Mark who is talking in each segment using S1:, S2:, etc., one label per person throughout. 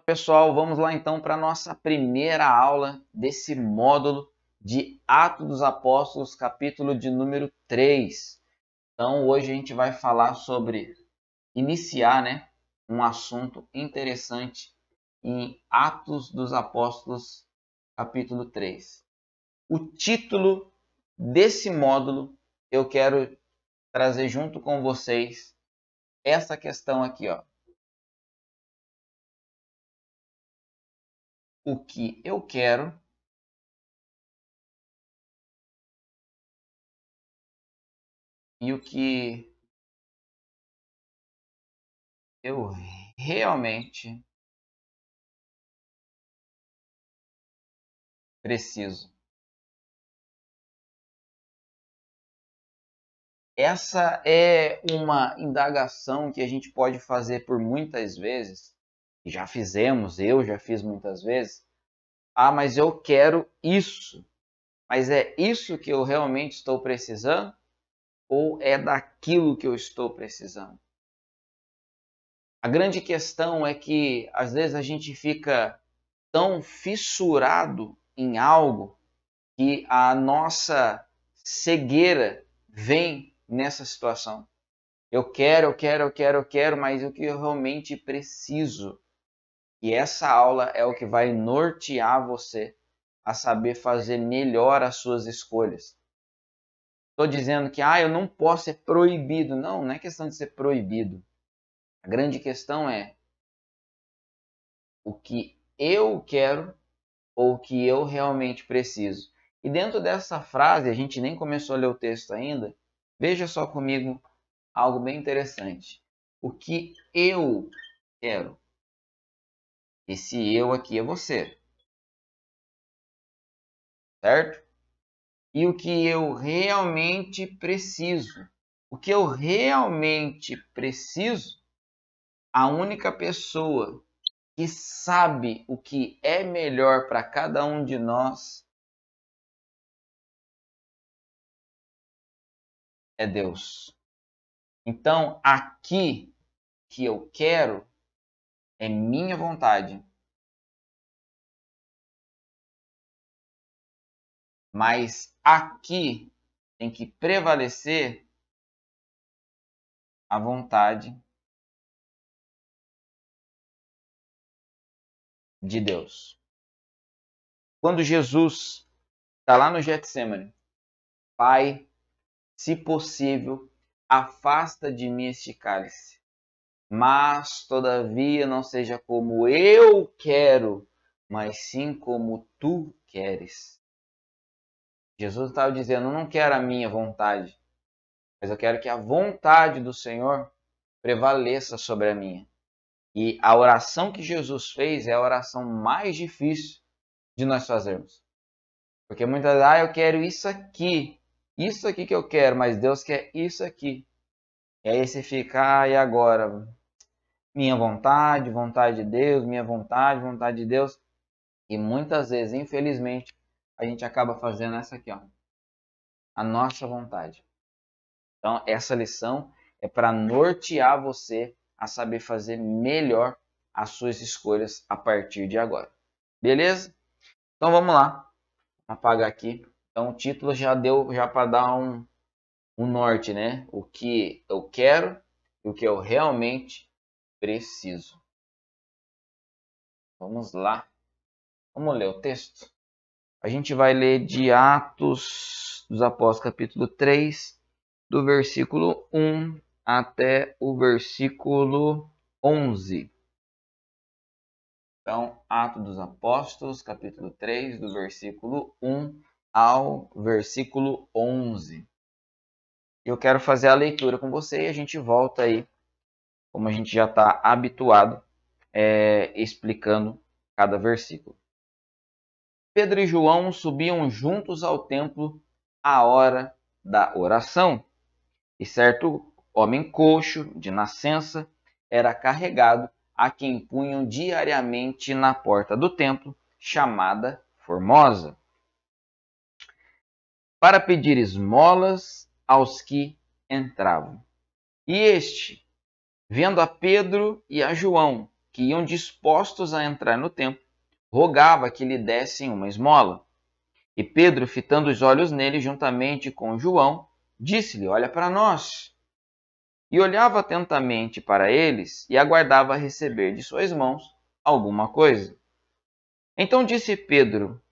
S1: Pessoal, vamos lá então para a nossa primeira aula desse módulo de Atos dos Apóstolos, capítulo de número 3. Então, hoje a gente vai falar sobre iniciar, um assunto interessante em Atos dos Apóstolos, capítulo 3. O título desse módulo, eu quero trazer junto com vocês essa questão aqui, ó. O que eu quero e o que eu realmente preciso. Essa é uma indagação que a gente pode fazer por muitas vezes, já fizemos, eu já fiz muitas vezes. Ah, mas eu quero isso. Mas é isso que eu realmente estou precisando? Ou é daquilo que eu estou precisando? A grande questão é que às vezes a gente fica tão fissurado em algo que a nossa cegueira vem nessa situação. Eu quero, mas o que eu realmente preciso? E essa aula é o que vai nortear você a saber fazer melhor as suas escolhas. Estou dizendo que eu não posso ser proibido. Não, não é questão de ser proibido. A grande questão é o que eu quero ou o que eu realmente preciso. E dentro dessa frase, a gente nem começou a ler o texto ainda, veja só comigo algo bem interessante. O que eu quero. Esse eu aqui é você. Certo? E o que eu realmente preciso. O que eu realmente preciso, a única pessoa que sabe o que é melhor para cada um de nós é Deus. Então, aqui que eu quero é minha vontade. Mas aqui tem que prevalecer a vontade de Deus. Quando Jesus está lá no Getsemane, Pai, se possível, afasta de mim este cálice. Mas, todavia, não seja como eu quero, mas sim como tu queres. Jesus estava dizendo, eu não quero a minha vontade, mas eu quero que a vontade do Senhor prevaleça sobre a minha. E a oração que Jesus fez é a oração mais difícil de nós fazermos. Porque muitas vezes, eu quero isso aqui que eu quero, mas Deus quer isso aqui. E aí você fica, e agora? Minha vontade, vontade de Deus, minha vontade, vontade de Deus. E muitas vezes, infelizmente, a gente acaba fazendo essa aqui, ó, a nossa vontade. Então, essa lição é para nortear você a saber fazer melhor as suas escolhas a partir de agora. Beleza? Então, vamos lá. Vou apagar aqui. Então, o título já deu para dar um norte, né? O que eu quero e o que eu realmente preciso. Vamos lá. Vamos ler o texto? A gente vai ler de Atos dos Apóstolos, capítulo 3, do versículo 1 até o versículo 11. Então, Atos dos Apóstolos, capítulo 3, do versículo 1 ao versículo 11. Eu quero fazer a leitura com você e a gente volta aí, como a gente já está habituado, explicando cada versículo. Pedro e João subiam juntos ao templo à hora da oração, e certo homem coxo, de nascença, era carregado, a quem punham diariamente na porta do templo, chamada Formosa, para pedir esmolas aos que entravam. E este, vendo a Pedro e a João, que iam dispostos a entrar no templo, rogava que lhe dessem uma esmola. E Pedro, fitando os olhos nele juntamente com João, disse-lhe: Olha para nós. E olhava atentamente para eles e aguardava receber de suas mãos alguma coisa. Então disse Pedro: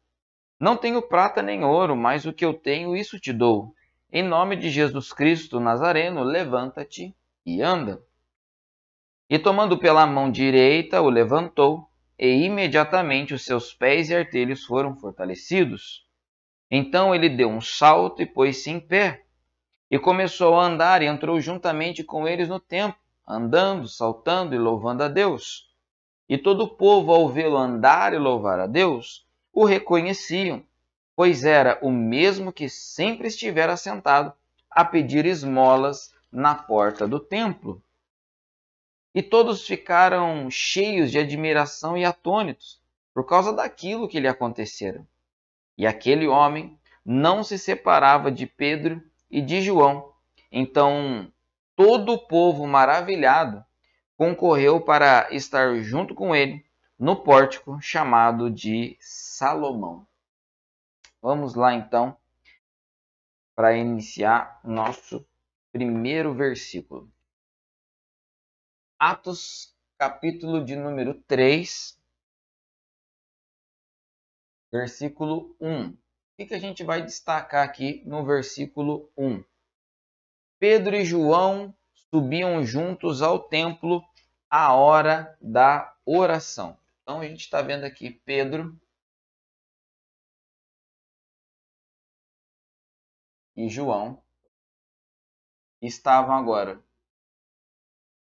S1: Não tenho prata nem ouro, mas o que eu tenho, isso te dou. Em nome de Jesus Cristo Nazareno, levanta-te e anda. E tomando pela mão direita, o levantou, e imediatamente os seus pés e artelhos foram fortalecidos. Então ele deu um salto e pôs-se em pé, e começou a andar e entrou juntamente com eles no templo, andando, saltando e louvando a Deus. E todo o povo, ao vê-lo andar e louvar a Deus, o reconheciam, pois era o mesmo que sempre estivera sentado a pedir esmolas na porta do templo. E todos ficaram cheios de admiração e atônitos por causa daquilo que lhe acontecera. E aquele homem não se separava de Pedro e de João. Então todo o povo, maravilhado, concorreu para estar junto com ele no pórtico chamado de Salomão. Vamos lá então para iniciar nosso primeiro versículo. Atos, capítulo de número 3, versículo 1. O que a gente vai destacar aqui no versículo 1? Pedro e João subiam juntos ao templo à hora da oração. Então a gente está vendo aqui Pedro e João estavam agora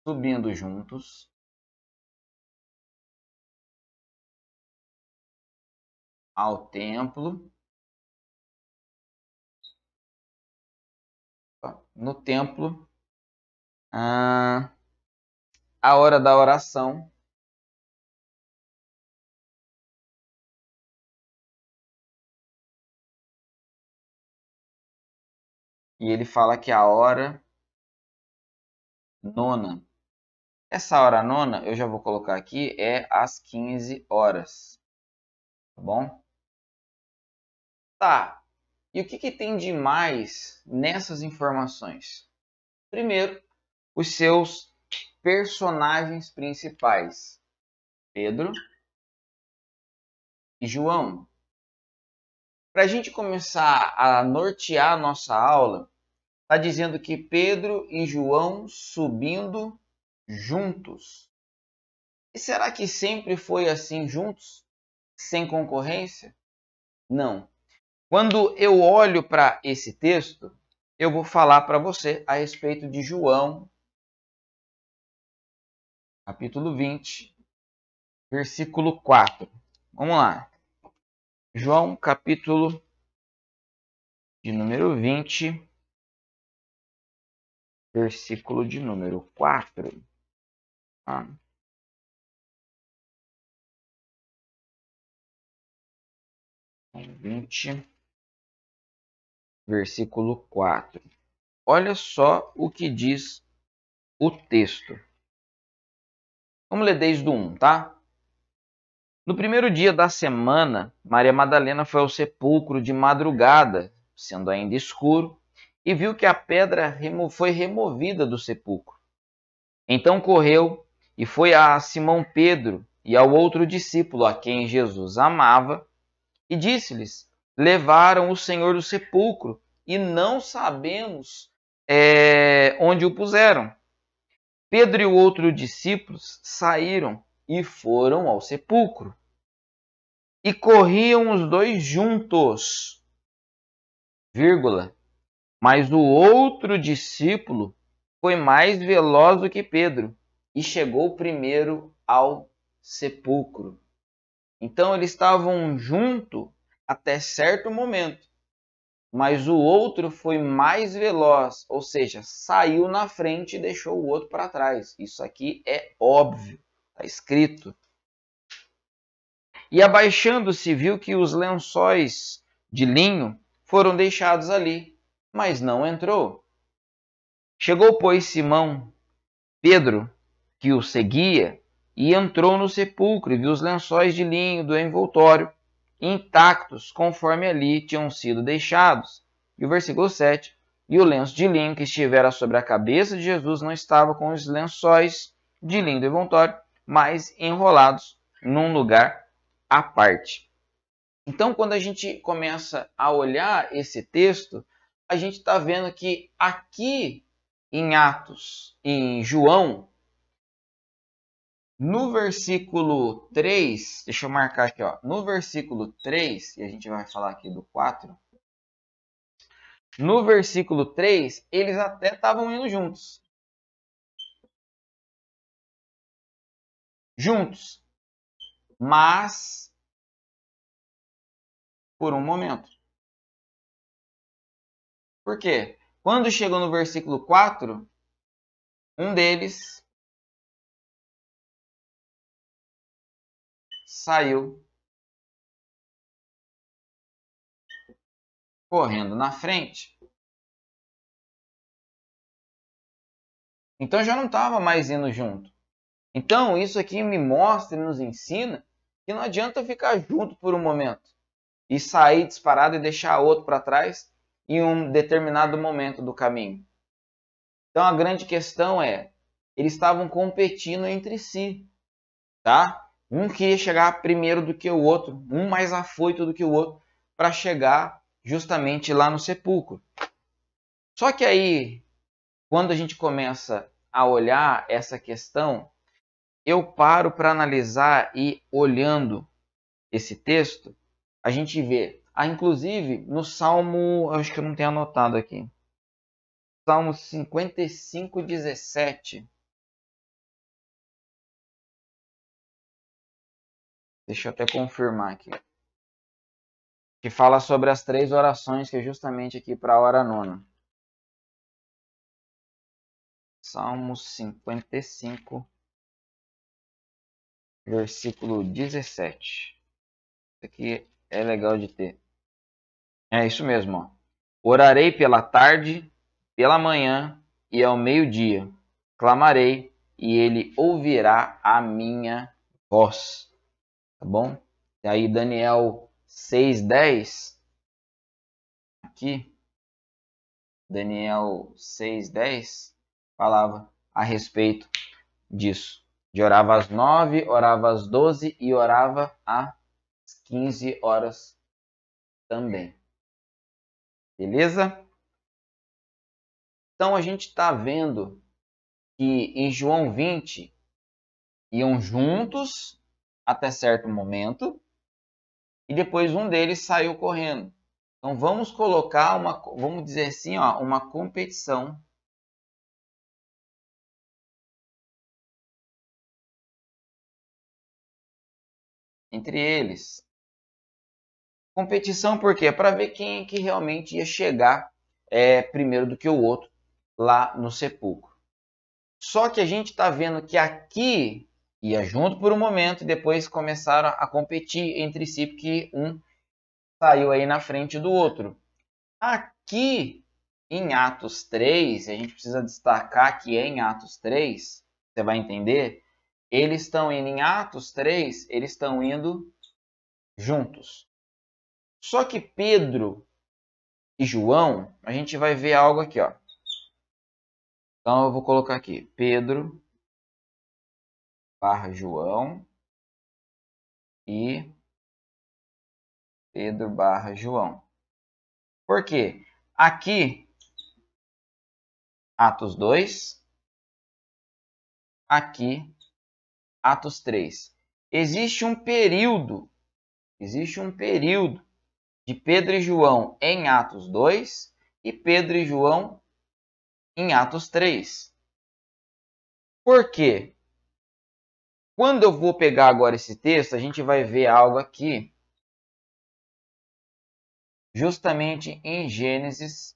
S1: subindo juntos ao templo, no templo, a hora da oração. E ele fala que a hora nona. Essa hora nona, eu já vou colocar aqui, é às 15 horas. Tá bom? Tá. E o que tem de mais nessas informações? Primeiro, os seus personagens principais. Pedro e João. Para a gente começar a nortear a nossa aula, está dizendo que Pedro e João subindo juntos. E será que sempre foi assim juntos? Sem concorrência? Não. Quando eu olho para esse texto, eu vou falar para você a respeito de João, capítulo 20, versículo 4. Vamos lá. João, capítulo de número 20, versículo de número 4. 20, versículo 4. Olha só o que diz o texto. Vamos ler desde o 1, tá? No primeiro dia da semana, Maria Madalena foi ao sepulcro de madrugada, sendo ainda escuro, e viu que a pedra foi removida do sepulcro. Então correu e foi a Simão Pedro e ao outro discípulo a quem Jesus amava, e disse-lhes: Levaram o Senhor do sepulcro e não sabemos onde o puseram. Pedro e o outro discípulo saíram e foram ao sepulcro. E corriam os dois juntos, vírgula, mas o outro discípulo foi mais veloz do que Pedro e chegou primeiro ao sepulcro. Então eles estavam juntos até certo momento, mas o outro foi mais veloz, ou seja, saiu na frente e deixou o outro para trás. Isso aqui é óbvio, está escrito. E abaixando-se, viu que os lençóis de linho foram deixados ali, mas não entrou. Chegou, pois, Simão Pedro, que o seguia, e entrou no sepulcro e viu os lençóis de linho do envoltório intactos, conforme ali tinham sido deixados. E o versículo 7, e o lenço de linho que estivera sobre a cabeça de Jesus não estava com os lençóis de linho do envoltório, mas enrolados num lugar à parte. Então, quando a gente começa a olhar esse texto, a gente está vendo que aqui em Atos, em João, no versículo 3, deixa eu marcar aqui, ó, no versículo 3, e a gente vai falar aqui do 4, no versículo 3, eles até estavam indo juntos. Mas por um momento. Por quê? Quando chegou no versículo 4, um deles saiu correndo na frente. Então já não estava mais indo junto. Então isso aqui me mostra e nos ensina que não adianta ficar junto por um momento e sair disparado e deixar outro para trás em um determinado momento do caminho. Então a grande questão é, eles estavam competindo entre si, tá? Um queria chegar primeiro do que o outro, um mais afoito do que o outro, para chegar justamente lá no sepulcro. Só que aí, quando a gente começa a olhar essa questão, eu paro para analisar e olhando esse texto, a gente vê, inclusive no Salmo, acho que eu não tenho anotado aqui, Salmo 55, 17. Deixa eu até confirmar aqui. Que fala sobre as 3 orações, que é justamente aqui para a hora nona. Salmo 55, versículo 17. Isso aqui é legal de ter. É isso mesmo, ó. Orarei pela tarde, pela manhã e ao meio-dia. Clamarei e ele ouvirá a minha voz. Tá bom? E aí Daniel 6:10. Aqui. Daniel 6:10 falava a respeito disso. De orava às 9, orava às 12 e orava às 15 horas também. Beleza? Então a gente está vendo que em João 20 iam juntos até certo momento e depois um deles saiu correndo. Então vamos colocar vamos dizer assim, ó, uma competição entre eles. Competição por quê? Para ver quem que realmente ia chegar primeiro do que o outro lá no sepulcro. Só que a gente está vendo que aqui ia junto por um momento e depois começaram a competir entre si, porque um saiu aí na frente do outro. Aqui em Atos 3, a gente precisa destacar que em Atos 3, você vai entender, eles estão indo em Atos 3, eles estão indo juntos. Só que Pedro e João, a gente vai ver algo aqui, ó. Então eu vou colocar aqui, Pedro / João e Pedro / João. Por quê? Aqui, Atos 2, aqui, Atos 3. Existe um período de Pedro e João em Atos 2 e Pedro e João em Atos 3. Por quê? Quando eu vou pegar agora esse texto, a gente vai ver algo aqui, justamente em Gênesis,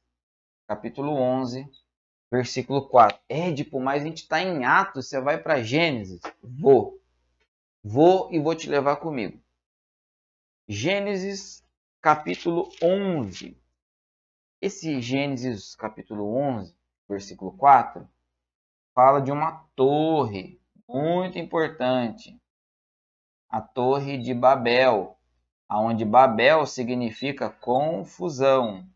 S1: capítulo 11, versículo 4. Édipo, mas a gente está em Atos, você vai para Gênesis? Vou e vou te levar comigo. Gênesis, capítulo 11. Esse Gênesis, capítulo 11, versículo 4, fala de uma torre muito importante, a Torre de Babel, aonde Babel significa confusão,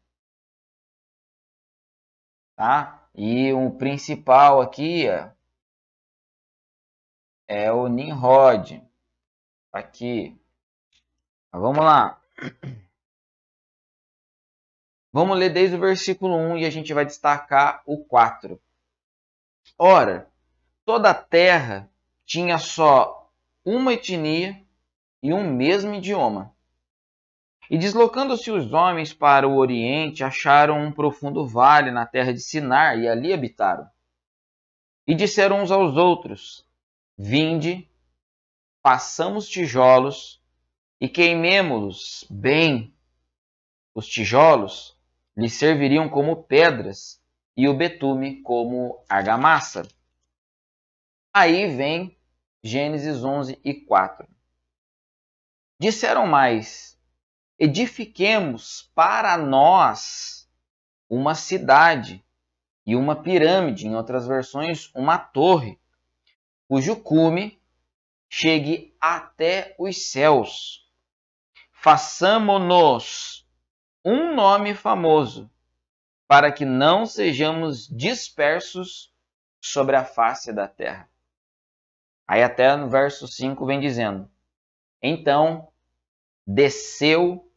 S1: tá? E o principal aqui é o Nimrod, aqui. Mas vamos lá. Vamos ler desde o versículo 1 e a gente vai destacar o 4. Ora, toda a terra tinha só uma etnia e um mesmo idioma. E deslocando-se os homens para o oriente, acharam um profundo vale na terra de Sinar e ali habitaram. E disseram uns aos outros: Vinde, façamos tijolos e queimemo-los bem. Os tijolos lhes serviriam como pedras e o betume como argamassa. Aí vem Gênesis 11 e 4. Disseram mais: edifiquemos para nós uma cidade e uma pirâmide, em outras versões, uma torre, cujo cume chegue até os céus. Façamo-nos um nome famoso, para que não sejamos dispersos sobre a face da terra. Aí até no verso 5 vem dizendo: Então desceu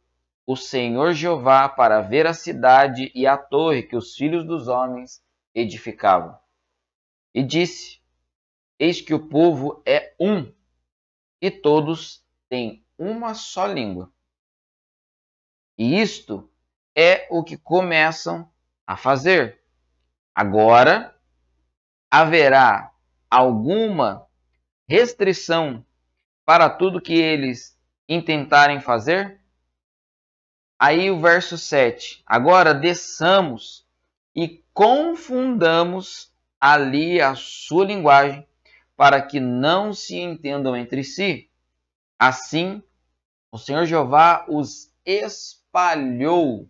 S1: o Senhor Jeová para ver a cidade e a torre que os filhos dos homens edificavam. E disse: Eis que o povo é um, e todos têm uma só língua. E isto é o que começam a fazer. Agora, haverá alguma restrição para tudo que eles intentarem fazer? Aí o verso 7. Agora desçamos e confundamos ali a sua linguagem, para que não se entendam entre si. Assim, o Senhor Jeová os espalhou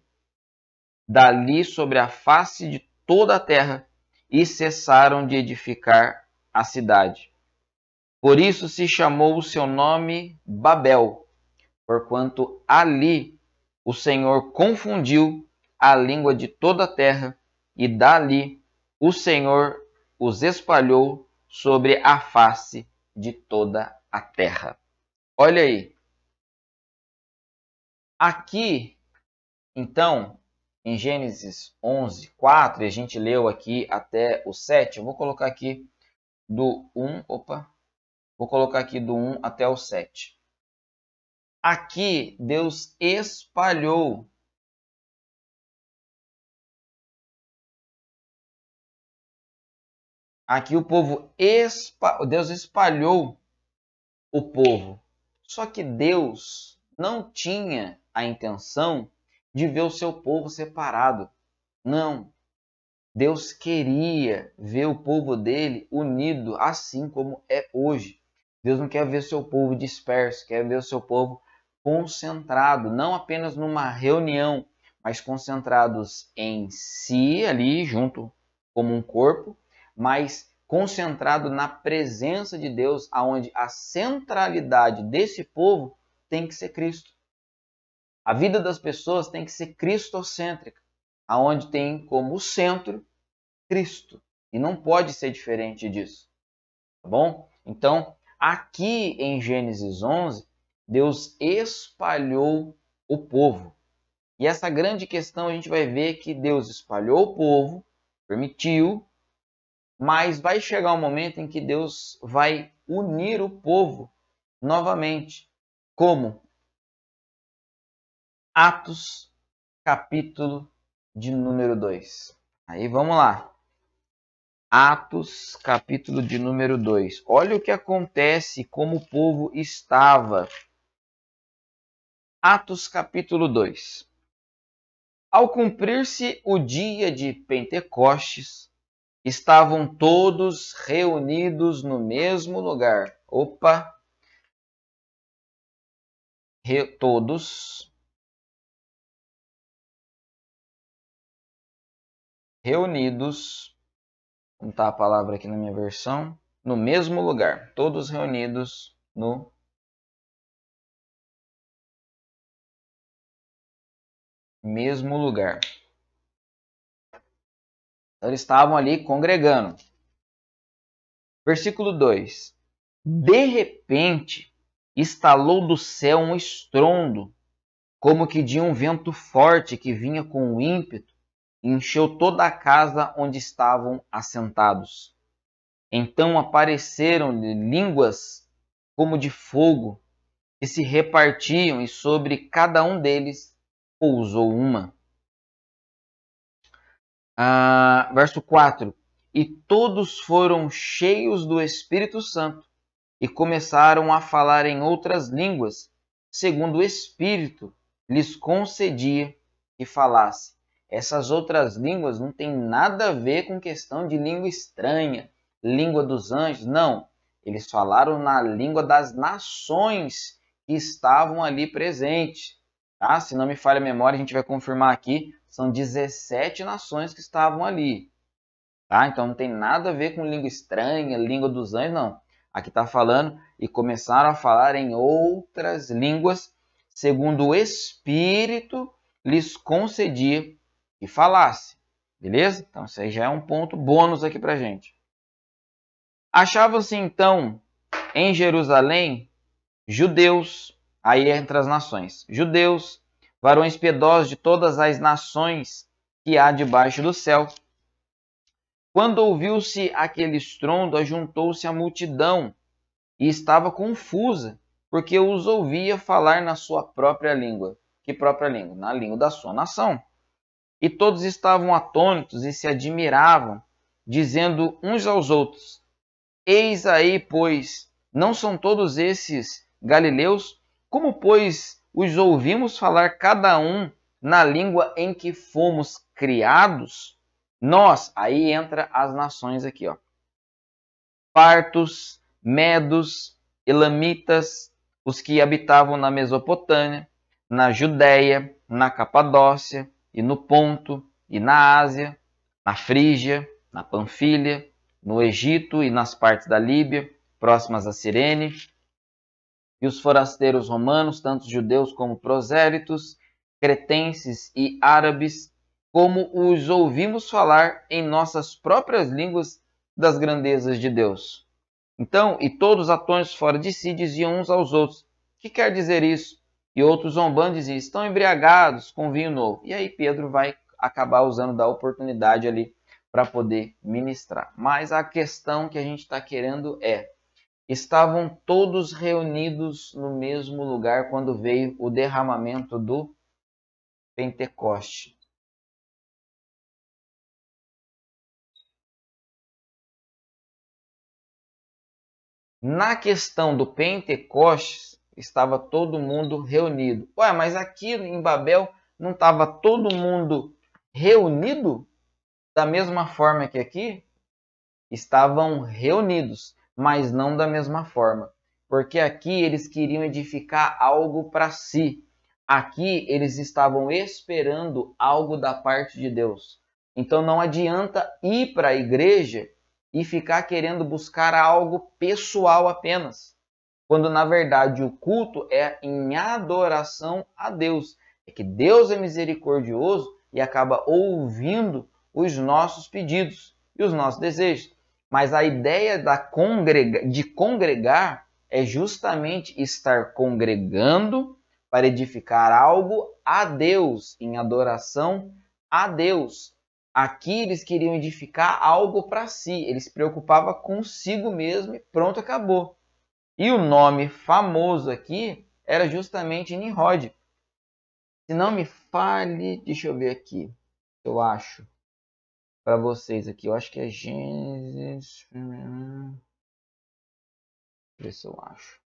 S1: dali sobre a face de toda a terra e cessaram de edificar a cidade. Por isso se chamou o seu nome Babel, porquanto ali o Senhor confundiu a língua de toda a terra, e dali o Senhor os espalhou sobre a face de toda a terra. Olha aí. Aqui, então, em Gênesis 11, 4, e a gente leu aqui até o 7, eu vou colocar aqui do 1, vou colocar aqui do 1 até o 7. Aqui, Deus espalhou aqui o povo Deus espalhou o povo. Só que Deus não tinha a intenção de ver o seu povo separado. Não. Deus queria ver o povo dele unido, assim como é hoje. Deus não quer ver o seu povo disperso, quer ver o seu povo concentrado, não apenas numa reunião, mas concentrados em si, ali junto como um corpo, mas concentrado na presença de Deus, aonde a centralidade desse povo tem que ser Cristo. A vida das pessoas tem que ser cristocêntrica, aonde tem como centro Cristo. E não pode ser diferente disso. Tá bom? Então, aqui em Gênesis 11, Deus espalhou o povo. E essa grande questão a gente vai ver que Deus espalhou o povo, permitiu, mas vai chegar um momento em que Deus vai unir o povo novamente. Como? Atos, capítulo de número 2. Aí vamos lá. Atos, capítulo de número 2. Olha o que acontece, como o povo estava. Atos, capítulo 2. Ao cumprir-se o dia de Pentecostes, estavam todos reunidos no mesmo lugar. Todos reunidos. Vou botar a palavra aqui na minha versão. no mesmo lugar. Todos reunidos no mesmo lugar. Então, eles estavam ali congregando. Versículo 2. De repente, estalou do céu um estrondo, como que de um vento forte que vinha com ímpeto, e encheu toda a casa onde estavam assentados. Então apareceram-lhe línguas como de fogo, que se repartiam, e sobre cada um deles pousou uma. Verso 4. E todos foram cheios do Espírito Santo e começaram a falar em outras línguas, segundo o Espírito lhes concedia que falasse. Essas outras línguas não tem nada a ver com questão de língua estranha, língua dos anjos, não. Eles falaram na língua das nações que estavam ali presentes. Tá? Se não me falha a memória, a gente vai confirmar aqui, são 17 nações que estavam ali. Tá? Então não tem nada a ver com língua estranha, língua dos anjos, não. Aqui está falando, e começaram a falar em outras línguas, segundo o Espírito lhes concedia que falasse. Beleza? Então isso aí já é um ponto bônus aqui para a gente. Achavam-se então em Jerusalém judeus, aí entre as nações, judeus, varões piedosos de todas as nações que há debaixo do céu. Quando ouviu-se aquele estrondo, ajuntou-se a multidão e estava confusa, porque os ouvia falar na sua própria língua. Que própria língua? Na língua da sua nação. E todos estavam atônitos e se admiravam, dizendo uns aos outros: Eis aí, pois, não são todos esses galileus? Como, pois, os ouvimos falar cada um na língua em que fomos criados? Nós, aí entra as nações aqui, ó. Partos, medos, elamitas, os que habitavam na Mesopotâmia, na Judéia, na Capadócia, e no Ponto, e na Ásia, na Frígia, na Panfilha, no Egito e nas partes da Líbia, próximas a Cirene, e os forasteiros romanos, tanto judeus como prosélitos, cretenses e árabes, como os ouvimos falar em nossas próprias línguas das grandezas de Deus. Então, e todos atônitos fora de si diziam uns aos outros: o que quer dizer isso? E outros zombando diziam: estão embriagados com vinho novo. E aí Pedro vai acabar usando da oportunidade ali para poder ministrar. Mas a questão que a gente está querendo é: estavam todos reunidos no mesmo lugar quando veio o derramamento do Pentecoste. Na questão do Pentecostes, estava todo mundo reunido. Ué, mas aqui em Babel não estava todo mundo reunido da mesma forma que aqui? Estavam reunidos, mas não da mesma forma. Porque aqui eles queriam edificar algo para si. Aqui eles estavam esperando algo da parte de Deus. Então não adianta ir para a igreja e ficar querendo buscar algo pessoal apenas, quando na verdade o culto é em adoração a Deus. É que Deus é misericordioso e acaba ouvindo os nossos pedidos e os nossos desejos. Mas a ideia de congregar é justamente estar congregando para edificar algo a Deus, em adoração a Deus. Aqui eles queriam edificar algo para si, eles se preocupavam consigo mesmo e pronto, acabou. E o nome famoso aqui era justamente Nimrod. Se não me fale, deixa eu ver aqui, eu acho, para vocês aqui, eu acho que é Gênesis, deixa eu ver se eu acho.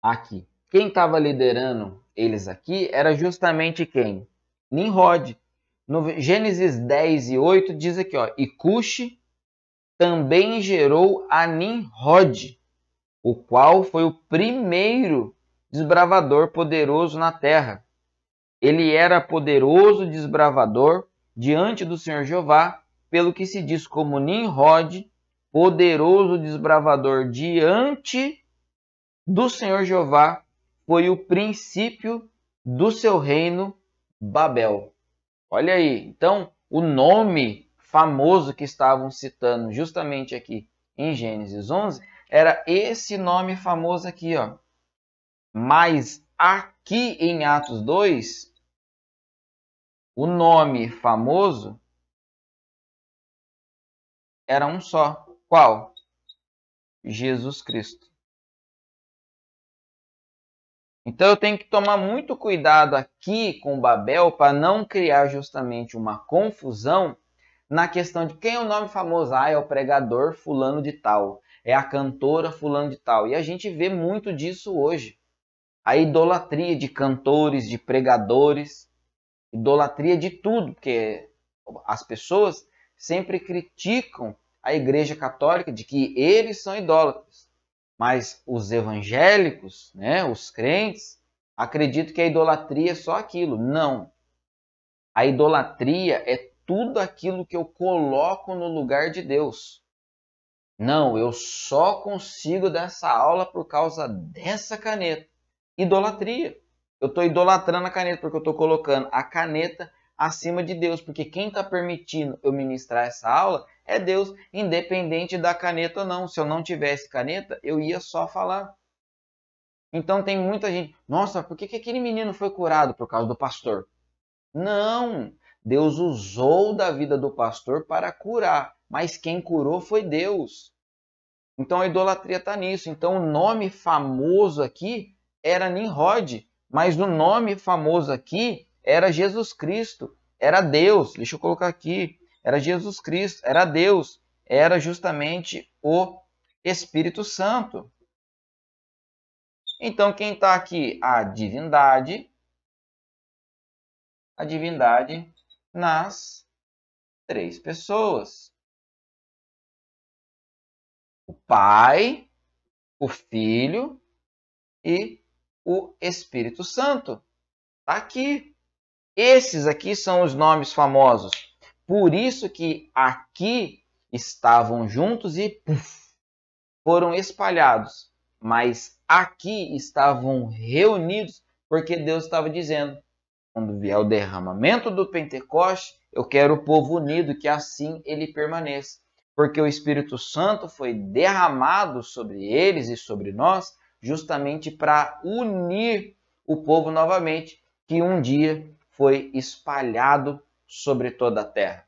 S1: Aqui. Quem estava liderando eles aqui era justamente quem? Nimrod. No Gênesis 10 e 8 diz aqui, ó, e Cuxi também gerou a Nimrod, o qual foi o primeiro desbravador poderoso na terra. Ele era poderoso desbravador diante do Senhor Jeová, pelo que se diz como Nimrod, poderoso desbravador diante do Senhor Jeová, foi o princípio do seu reino, Babel. Olha aí, então o nome famoso que estavam citando justamente aqui em Gênesis 11 era esse nome famoso aqui, ó. Mas aqui em Atos 2, o nome famoso era um só. Qual? Jesus Cristo. Então eu tenho que tomar muito cuidado aqui com Babel para não criar justamente uma confusão na questão de quem é o nome famoso. Ah, é o pregador fulano de tal, é a cantora fulano de tal. E a gente vê muito disso hoje. A idolatria de cantores, de pregadores, idolatria de tudo, porque as pessoas sempre criticam a Igreja Católica de que eles são idólatras. Mas os evangélicos, né, os crentes, acreditam que a idolatria é só aquilo. Não. A idolatria é tudo aquilo que eu coloco no lugar de Deus. Não, eu só consigo dar essa aula por causa dessa caneta. Idolatria. Eu estou idolatrando a caneta porque eu estou colocando a caneta acima de Deus. Porque quem está permitindo eu ministrar essa aula é Deus, independente da caneta ou não. Se eu não tivesse caneta, eu ia só falar. Então tem muita gente, nossa, por que aquele menino foi curado? Por causa do pastor. Não, Deus usou da vida do pastor para curar, mas quem curou foi Deus. Então a idolatria está nisso. Então o nome famoso aqui era Nimrod, mas o nome famoso aqui era Jesus Cristo, era Deus. Deixa eu colocar aqui, era Jesus Cristo, era Deus, era justamente o Espírito Santo. Então quem está aqui? A divindade nas três pessoas. O Pai, o Filho e o Espírito Santo. Está aqui. Esses aqui são os nomes famosos. Por isso que aqui estavam juntos e foram espalhados. Mas aqui estavam reunidos porque Deus estava dizendo: quando vier o derramamento do Pentecoste, eu quero o povo unido, que assim ele permaneça. Porque o Espírito Santo foi derramado sobre eles e sobre nós, justamente para unir o povo novamente, que um dia foi espalhado sobre toda a terra.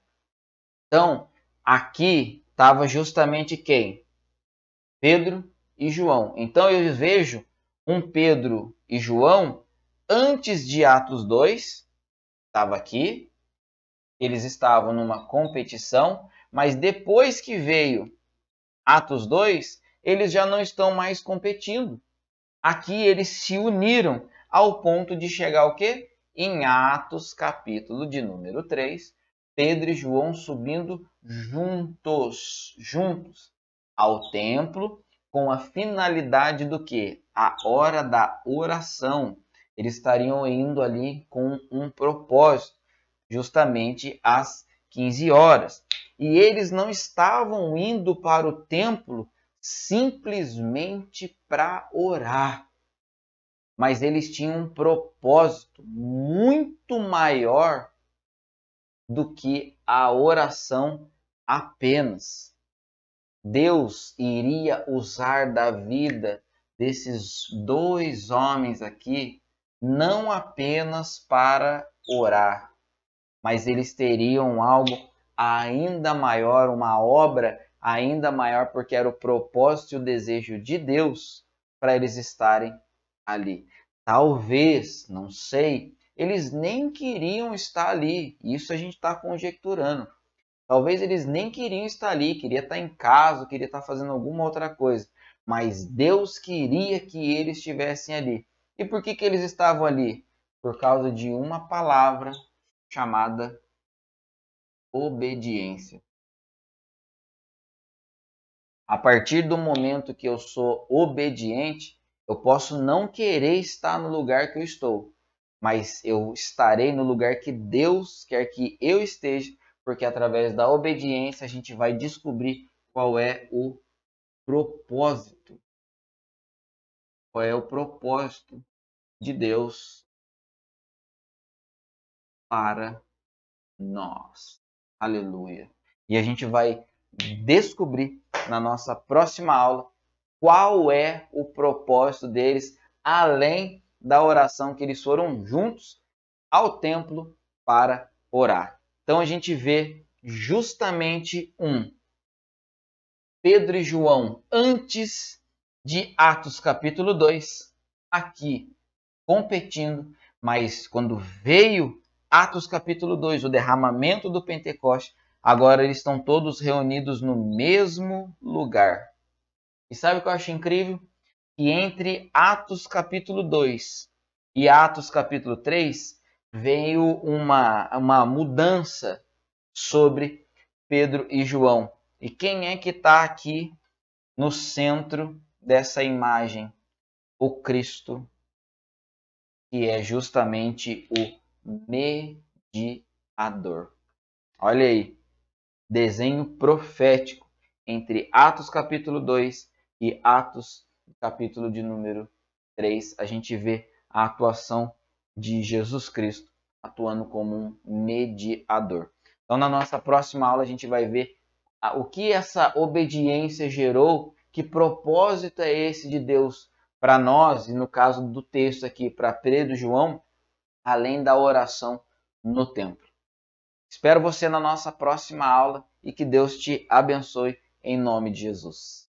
S1: Então, aqui estava justamente quem? Pedro e João. Então eu vejo um Pedro e João antes de Atos 2, estava aqui, eles estavam numa competição, mas depois que veio Atos 2, eles já não estão mais competindo. Aqui eles se uniram ao ponto de chegar ao quê? Em Atos, capítulo de número 3, Pedro e João subindo juntos ao templo, com a finalidade do quê? A hora da oração. Eles estariam indo ali com um propósito, justamente às 15 horas. E eles não estavam indo para o templo simplesmente para orar, mas eles tinham um propósito muito maior do que a oração apenas. Deus iria usar da vida desses dois homens aqui não apenas para orar, mas eles teriam algo ainda maior, uma obra ainda maior, porque era o propósito e o desejo de Deus para eles estarem ali. Talvez, não sei, eles nem queriam estar ali. Isso a gente está conjecturando. Talvez eles nem queriam estar ali, queria estar em casa, queria estar fazendo alguma outra coisa. Mas Deus queria que eles estivessem ali. E por que eles estavam ali? Por causa de uma palavra chamada obediência. A partir do momento que eu sou obediente, Eu posso não querer estar no lugar que eu estou, mas eu estarei no lugar que Deus quer que eu esteja, porque através da obediência a gente vai descobrir qual é o propósito. Qual é o propósito de Deus para nós. Aleluia. E a gente vai descobrir na nossa próxima aula qual é o propósito deles, além da oração que eles foram juntos ao templo para orar. Então a gente vê justamente Pedro e João antes de Atos capítulo 2, aqui competindo, mas quando veio Atos capítulo 2, o derramamento do Pentecoste, agora eles estão todos reunidos no mesmo lugar. E sabe o que eu acho incrível? Que entre Atos capítulo 2 e Atos capítulo 3 veio uma mudança sobre Pedro e João. E quem é que está aqui no centro dessa imagem? O Cristo, que é justamente o mediador. Olha aí, desenho profético entre Atos capítulo 2 e Atos capítulo de número 3. A gente vê a atuação de Jesus Cristo atuando como um mediador. Então, na nossa próxima aula, a gente vai ver o que essa obediência gerou, que propósito é esse de Deus para nós, e no caso do texto aqui, para Pedro e João, além da oração no templo. Espero você na nossa próxima aula e que Deus te abençoe em nome de Jesus.